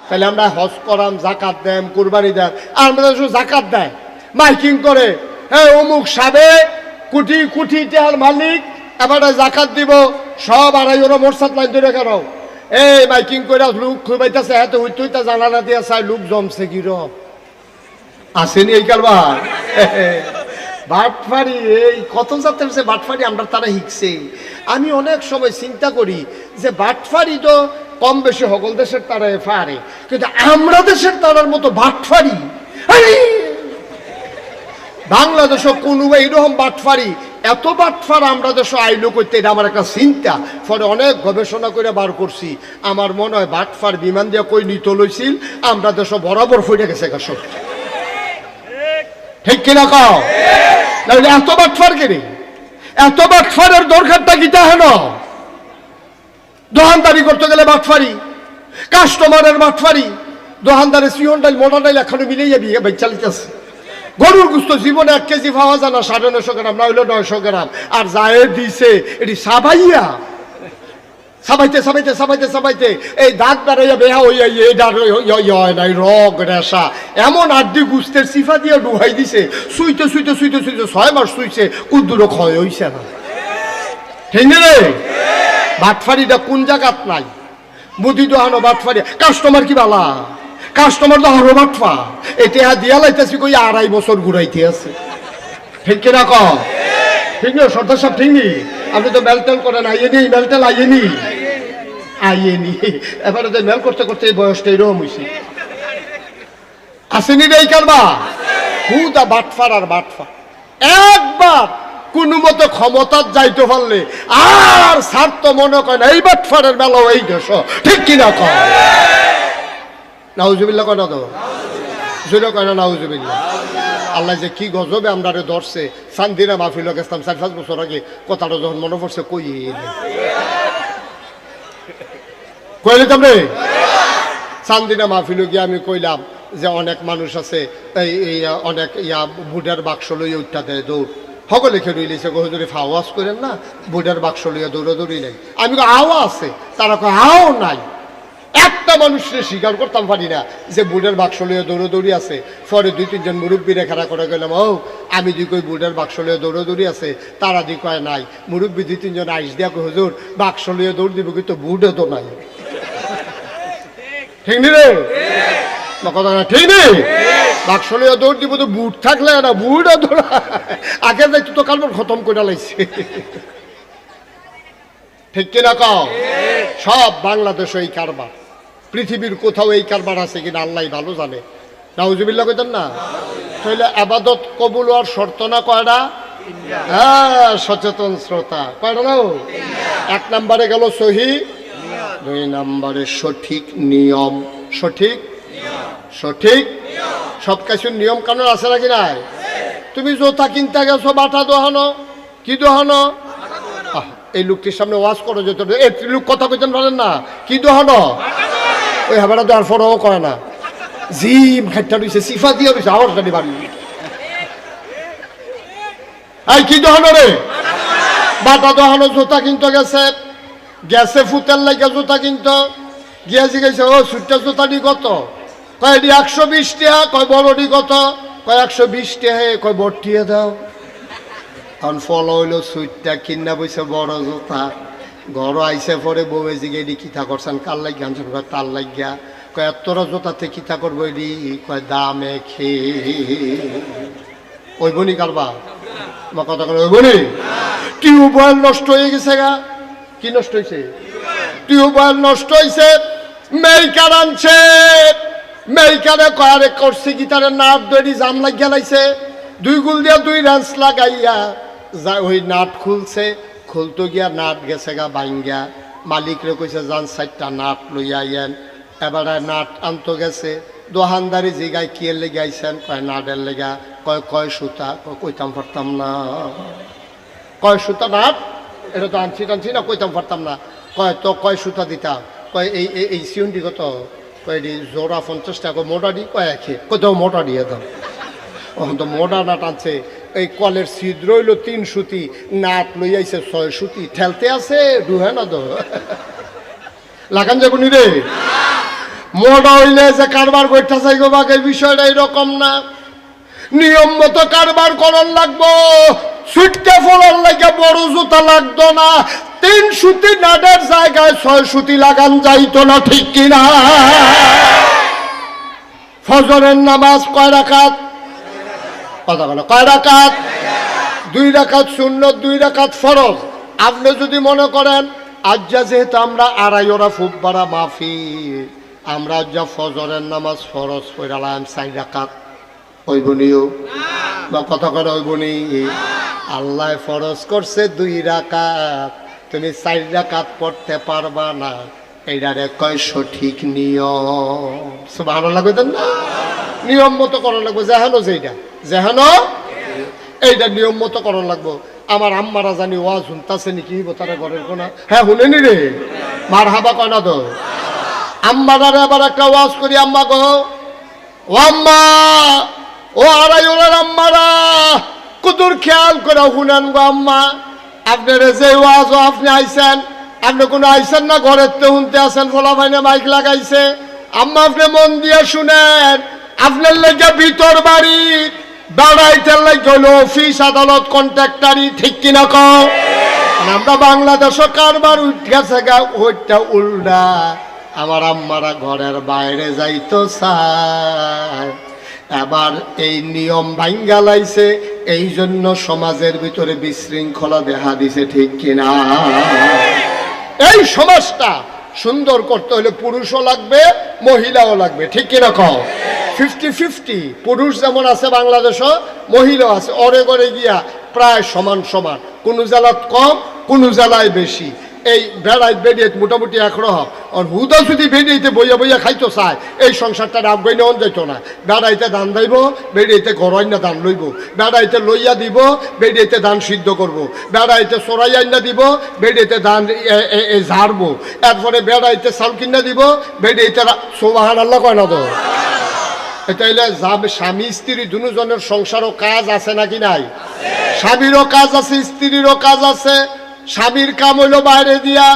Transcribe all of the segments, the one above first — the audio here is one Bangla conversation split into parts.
তাহলে আমরা হজ করাম, জাকাত দেম, কুরবানি দেন, আমরা শুধু জাকাত দেয়, মাইকিং করে, হ্যাঁ অমুক সাবে কোটি কোটি টাকার মালিক, এবার জাকাত দিব, সব আড়াই ওরা মোরসাদ লাইন ধরে কেন এই মাইকিং করে লোক খুবাইতেছে, হ্যাঁ তো হইতে জানালা দিয়ে চাই লোক জমছে কি রব আসেনি এই কারবার বাটফারি, এই কত জাতের সে বাটফারি আমরা তারা শিখছে। আমি অনেক সময় চিন্তা করি যে বাটফারি তো কম বেশি সকল দেশের তারা পারে, কিন্তু আমরা দেশের তারার মতো বাটফারি বাংলাদেশও কোনো এইরকম বাটফারি, এত বাটফার আমরা দেশ আইলো করতে, এটা আমার একটা চিন্তা। ফলে অনেক গবেষণা করে বার করছি, আমার মনে হয় বাটফার বিমান দিয়ে কই নিত লইছিল, আমরা দেশ বরাবর ফিরে গেছে সব, ঠিক কিনা কও? এত বাটফার কেনে, এত বাটফারের দরকারটা কিটা হেন? দোকানদারি করতে গেলে বাটফারি, কাস্টমারের বাটফারি, দোকানদারের সিয়ন ডাইল মোটা ডাইল এখনো মিলেই যাবি চালিতেছে। গরুর গুস্ত জীবনে 1 কেজি পাওয়া যায় না, 950 গ্রাম না হইলো 900 গ্রাম, আর যায় দিছে এটি সাবাইয়া সাবাইতে সাবাইতে সাবাইতে সাবাইতে এই দাঁত দাঁড়াইয়া বেহা হইয়া নাই রগ রেশা এমন আড্ডি গুস্তের সিফা দিয়ে ডুবাই দিছে, শুইতে শুইতে শুইতে শুইতে 6 মাস শুইছে, কুদ্দুরো ক্ষয় হইছে না, ঠিক রে? বাটফারিটা কোন জায়গাত নাই, মুদি দোহানো বাটফারি, কাস্টমার কি বালা, কাস্টমার তো হরো বাটফা, এটা দিয়া লাইতেছি কই 2.5 বছর ঘুরাইতে আছে, ঠিক কিনা ক? ঠিক না সর্দার সাহেব, ঠিক নি? আপনি তো মেলটেল করেন, আইয়েনি মেলটেল আইয়েনি আইয়েনি, এবারে তো মেল করতে করতে এই বয়সটা এরকম হয়েছে, আসেনি রে এই কারবা হুদা বাটফার আর বাটফার। একবার কোন মতো ক্ষমতার যাইতে পারলে আর স্বার্থ মনে করে এই বাটফারের বেলাও এই দেশ, ঠিক কিনা ক? নাউজুবিল্লাহ কয় না তো, জোরে কয় না নাউজুবিল্লাহ। আল্লাহ যে কি গজবে আমরা ধরছে, শান্তিরা মাহফিল গেছিলাম 4-5 বছর আগে, কথাটা যখন মনে পড়ছে কইলাম রে শান্তিরা মাহফিল গিয়ে আমি কইলাম যে অনেক মানুষ আছে এই অনেক বুডার বাক্স লইয়া উঠা দেয় দৌড়, সকলে খেয়ে রইলেছে গহজুরি ফাওয়াজ করেন না, বুডার বাক্স লইয়া দৌড়াদৌড়ি নাই। আমি আওয়া আছে, তারা কয় আও নাই। একটা মানুষের স্বীকার করতাম পারি না যে বুডের বাক্স লইয়া দৌড়াদৌড়ি আছে। পরে 2-3 জন মুরব্বীরে খাড়া করে গেলাম, ও আমি দি কই বুডের বাক্স লইয়া দৌড়াদৌড়ি আছে, তারা দি কয় নাই। মুরব্বী 2-3 জন আইস দিয়া কই হুজুর বাক্স লইয়া দৌড় দিব, কিন্তু বুডে তো নাই, ঠিক নি রে? কথা না ঠিক নেই, বাক্স লইয়া দৌড় দিব তো বুট থাকলে না, বুড়া দৌড়া আগে যাইতো তো কালবার খতম করে লাইছে, ঠিক কিনা কও? সব বাংলাদেশ এই কারবার, পৃথিবীর কোথাও এই কারবার আছে কিনা আল্লাহ ভালো জানে। নাউজুবিল্লাহ কইতেন না? তাহলে আবাদত কবুল হওয়ার শর্ত না কয়টা? হ্যাঁ, সচেতন শ্রোতা কয়টা নাও? 1 নম্বরে গেল সহি, 2 নম্বরে সঠিক নিয়ম, সঠিক সঠিক সব কিছুর নিয়ম কানুন আছে নাকি নাই? তুমি জোতা কিনতে গেছো, বাটা দোহানো, কি দোহানো? এই লোকটির সামনে ওয়াজ করো, যে এই লোক কথা কইতেন পারেন না, কি দোহানো? ওই হাবাটা দেওয়ার পরও করে না, জিম খাইটা রয়েছে, সিফা দিয়ে রয়েছে, আওয়াজ গাড়ি বাড়ি, এই কি দোহানো রে? বাটা দোহানো। জুতা কিনতে গেছে, গেছে ফুতের লাগে জুতা কিনতো, গিয়া জিজ্ঞাসা ও সুটটা জুতাটি কত? কয় এটি 120 টাকা। কয় বড়টি কত? কয় 120 টাকা। কয় বড়টিয়ে দাও। কারণ ফল হইলো সুইটটা কিনা বইছে বড় জুতা, ঘর আইসে পরে বউয়ে জিগে এটি কিতা করছেন, কার লাগিয়া আনছেন? কয় তার লাগিয়া। কয় এতটা জুতাতে কিতা করবো এটি? কয় দামে খেয়ে। ওই বনি কারবা আমার কথা করে, ওই বনি টিউবওয়েল নষ্ট হয়ে গেছে গা। কি নষ্ট হয়েছে? টিউবওয়েল নষ্ট হয়েছে, মেইকার আনছে, মেইকারে কয়ারে করছে কি তারে নাট দড়ি জাম লাগিয়া লাইছে, 2 গুল দিয়া 2 রেঞ্চ লাগাইয়া ওই নাট খুলছে, খুলতো গিয়া নাট গেছে গা ভাঙ্গা। মালিকরে কইছে যান 4টা নাট লইয়া আইয়েন। এবারে নাট আনতো গেছে, দোকানদারি জিগায় কি এর লেগে আইছেন? কয় নাটের লেগা। কয় সুতা? কইতাম পারতাম না। কয় সুতা নাট? এটা তো আনছি টানছি না, কইতাম পারতাম না। কয় তো কয় সুতা দিতাম? কয় এই সিউন্ডি কত? কয় জোড়া 50 টাকা। মোটাডি? কয় একে। কত মোটা দিয়ে দাও। এখন তো মোটা নাট আনছে, এই কলের ছিদ্র হইল 3 সুতি, নাট লই আইছে 6 সুতি, ঠেলতে আছে ডুহে না তো লাগান যাবো নি রে। মোটা হইলে যে কারবার করতে চাইব বাকি বিষয়টা এরকম না। নিয়ম মতো কারবার করার লাগবো। ছুটতে ফলার লাগে বড় জুতা লাগতো না, 3 সুতি নাটের জায়গায় 6 সুতি লাগান যাইতো না, ঠিক কিনা? ফজরের নামাজ কয় রাকাত? কথা বলো, কয় রাকাত? 2 রাকাত সুন্নত, 2 রাকাত ফরজ। আপনি যদি মনে করেন আজ যেহেতু আমরা আড়াই ওরা ফুটবারা মাফি, আমরা যা ফজরের নামাজ ফরজ পড়ালাম 4 রাকাত, ওইবনিও বা কথা করে ওইবনি? আল্লাহ ফরজ করছে 2 রাকাত, তুমি 4 রাকাত পড়তে পারবা না, এইটারে কয় সঠিক নিয়ম। সুবহানাল্লাহ কইতেন না? নিয়ম মতো করা লাগবে, যেহানো যেইটা যেহানো এইটা নিয়ম মতো করা লাগবো। আমার আম্মারা জানি ওয়াজ শুনতাছে নাকি তারা ঘরের কোনা? হ্যাঁ শুনেনি রে, মার হাবা কয় না তো? আম্মারারে আবার একটা ওয়াজ করি। আম্মা গো, ও আম্মা, ও আড়াই ওরার আম্মারা, কুতুর খেয়াল করে শুনেন গো আম্মা। আপনার যে ওয়াজ আপনি আইছেন, আপনি কোনো আইছেন না ঘরের তো শুনতে আসেন, ফলা ভাইনে মাইক লাগাইছে। আম্মা আপনি মন দিয়ে শুনেন, আপনার লেগে ভিতর বাড়ি বেড়াইতে লাগে হলো অফিস আদালত কন্ট্রাক্টারি, ঠিক কিনা কও? আমরা বাংলাদেশও কারবার উঠে গা, ওইটা উল্টা। আমার আম্মারা ঘরের বাইরে যাইতো চায়, এবার এই নিয়ম ভাঙ্গা লাইছে, এই জন্য সমাজের ভিতরে বিশৃঙ্খলা দেখা দিছে, ঠিক কিনা? এই সমাজটা সুন্দর করতে হলে পুরুষও লাগবে, মহিলাও লাগবে, ঠিক কিনা কও? 50-50, পুরুষ যেমন আছে বাংলাদেশও, মহিলাও আছে। অরে গড়ে গিয়া প্রায় সমান সমান, কোনো জেলাত কম, কোনো জেলায় বেশি। এই বেড়াই বেড়িয়ে মোটামুটি একরকম। আর হুদা যদি বেড়িয়েতে বইয়া বইয়া খাইতো চায়, এই সংসারটা আফগাই নেওয়া যাইতো না। বেড়াইতে ধান দাইব, বেড়িয়েতে গড়াইনা ধান লইব, বেড়াইতে লইয়া দিব, বেড়িয়েতে ধান সিদ্ধ করব, বেড়াইতে চড়াই আইনা দিব, বেড়িয়েতে ধান ঝাড়বো, এরপরে বেড়াইতে চাল কিনা দিব, বেড়িয়েতে সুবহানাল্লাহ কয় না তো? এটা হইলে স্বামী স্ত্রী দুজনের সংসারও কাজ আছে নাকি নাই? স্বামীরও কাজ আছে, স্ত্রীরও কাজ আছে। স্বামীর কাম হইলো বাইরে দিয়া,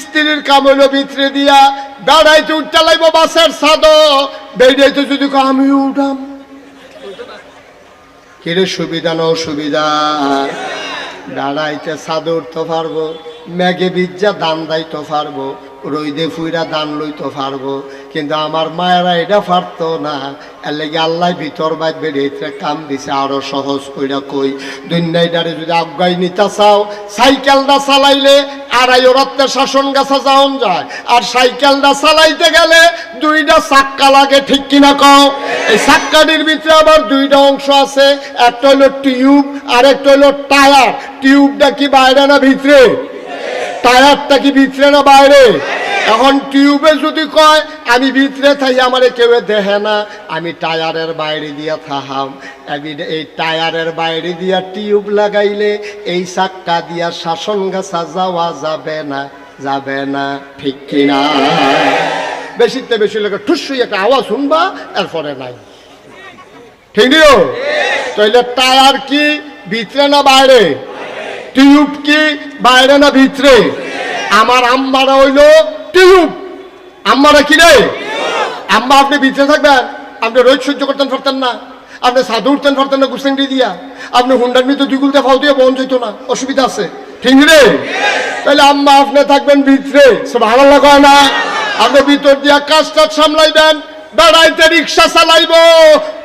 স্ত্রীর কাম হইলো ভিতরে দিয়া। বেড়াইতে উঠতে লাগবো বাসের ছাদ, বেড়াইতে যদি আমি উঠাম, কিরে সুবিধা না অসুবিধা? বেড়াইতে ছাদ উঠতে পারবো, মেঘে বিজ্জা দান দাইতে পারবো, রইদে ফুইরা দান লইতে পারবো, কিন্তু আমার মায়েরা এটা পারতো না। এর লেগে আল্লাহ ভিতর বাইর বেড়ে কাম দিছে আরো সহজ কইরা। কই দুনিয়াটারে যদি আগাই নিতে চাও, সাইকেলটা চালাইলে আড়াই ওরাতে শাসন গাছা যাওন যায়, আর সাইকেলটা চালাইতে গেলে 2টা চাক্কা লাগে, ঠিক কিনা কও? এই চাক্কাটির ভিতরে আবার 2টা অংশ আছে, একটা হলো টিউব আর একটা হলো টায়ার। টিউবটা কি বাইরে না ভিতরে? টায়ারটা কি ভিতরে না বাইরে? এখন টিউবে যদি কয় আমি ভিতরে থাই, আমারে কেউ দেখে না, আমি টায়ারের বাইরে দিয়া থাহাম। এই টায়ারের বাইরে দিয়া টিউব লাগাইলে এই চাক্কা দিয়া শাসন গাছা যাওয়া যাবে না, যাবে না, ঠিক কিনা? বেশিতে বেশি লাগে ঠুসুই একটা আওয়াজ শুনবা, এরপরে নাই, ঠিক নিও? তাইলে টায়ার কি ভিতরে না বাইরে? টিউব কি বাইরে না ভিতরে? আমার আম্মারা হইলো টিউব। আম্মারা কি রে? আম্মা আপনি ভিতরে থাকবেন, আপনি রোজ সহ্য করতেন পারতেন না, আপনি সাধু উঠতেন পারতেন না গুসেন্ডি দিয়া, আপনি হুন্ডার মৃত্যু 2 গুলতে ফাও দিয়ে বন যেত না, অসুবিধা আছে, ঠিক রে? তাহলে আম্মা আপনি থাকবেন ভিতরে, সুবহানাল্লাহ কয় না? আপনি ভিতর দিয়া কাজ টাজ সামলাইবেন, বেড়াইতে রিক্সা চালাইব,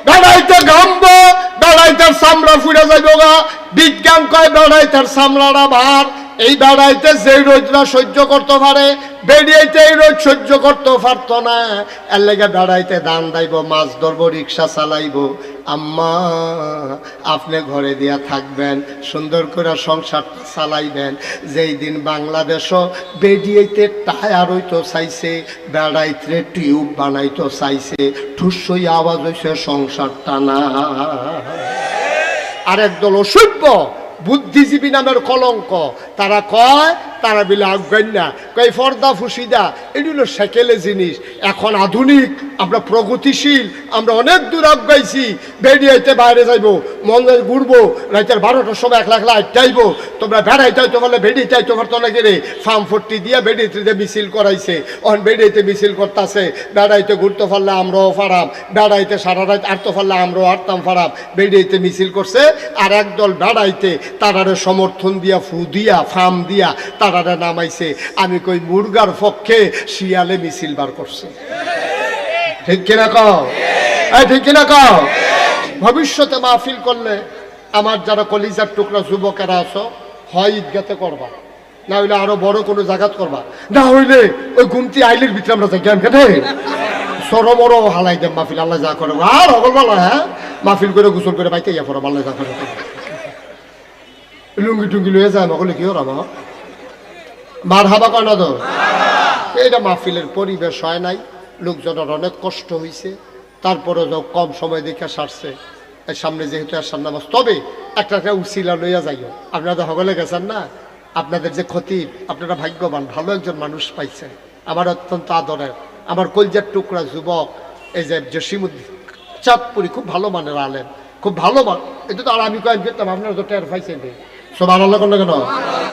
বেড়াইতে ঘামবো, বেড়াইতে চামড়া ফুড়ে যাইব গা। বিজ্ঞান কয় বেড়াইতে চামড়াটা ভার। এই বেড়াইতে যে রোদরা সহ্য করতে পারে, বেরিয়েতে এই রোদ সহ্য করতে পারতো না। এর লেগে বেড়াইতে দান দাইব, মাছ ধরবো, রিক্সা চালাইব। আম্মা আপনি ঘরে দিয়া থাকবেন, সুন্দর করে সংসার চালাইবেন। যেই দিন বাংলাদেশও বেরিয়েতে টায়ার হইতো চাইছে, বেড়াইতে টিউব বানাইতো চাইছে, ঠুসই আওয়াজ হইছে সংসারটা না। আরেক দল অসভ্য বুদ্ধিজীবী নামের কলঙ্ক, তারা কয় তারা বিলে আজ্ঞান না কই ফর্দা ফুসিদা এগুলো সেকেলে জিনিস। এখন আধুনিক, আমরা প্রগতিশীল, আমরা অনেক দূর আগাইছি। বেরিয়েতে বাইরে যাইবো, মনে ঘুরবো, রাতের 12টার সময় একলা একলা আটটাইবো। তোমরা বেড়াইতে হইতে পারলে বেরিয়ে চাইতে পারতো না গেলে ফার্ম 40 দিয়ে বেরিয়েতে মিছিল করাইছে। অন বেরিয়েতে মিছিল করতেছে, বেড়াইতে ঘুরতে পারলে আমরাও ফারাম, বেড়াইতে সারা রাত আটতে পারলে আমরাও আটতাম ফারাম। বেরিয়েতে মিছিল করছে, আর একদল বেড়াইতে তারারে সমর্থন দিয়া ফু দিয়া ফার্ম দিয়া তারারে নামাইছে। আমি কই মুরগার পক্ষে শিয়ালে মিছিল বার করছে। ঠিক কিনা কও? ঠিক কিনা কও? ভবিষ্যতে মাহফিল করলে আমার যারা কলিজার টুকরা যুবকেরা আছো, হয় ঈদগাতে করবা, না হইলে আরো বড় কোনো জায়গাত করবা, না হইলে ওই গুমতি আইলের ভিতরে আমরা যাই কেন কেটে সরমর হালাই দেব মাহফিল। আল্লাহ যা করে আর অগল বলা, হ্যাঁ মাহফিল করে গোসল করে বাইতে ইয়া পড়া, আল্লাহ যা করে লুঙ্গি টুঙ্গি লয়ে যায় মগলে কি ওরা মার হাবা কয় না তো। এইটা মাহফিলের পরিবেশ হয় নাই, লোকজনের অনেক কষ্ট হয়েছে, তারপরে যাও কম সময় দেখে সারছে। সামনে যেহেতু আসার নামাজ, তবে একটা উসিলা লইয়া যাইও। আপনারা হগলে গেছেন না, আপনাদের যে ক্ষতি, আপনারা ভাগ্যবান, ভালো একজন মানুষ পাইছেন, আমার অত্যন্ত আদরের, আমার কলজার টুকরা যুবক এই যে জসিমুদ্দিন চাঁদপুরি, খুব ভালো মানের আলেন, খুব ভালো মান। এটা তো আর আমি কয়েক করতাম, আপনারা তো টের পাইছেন। সব আল্লাহ কেন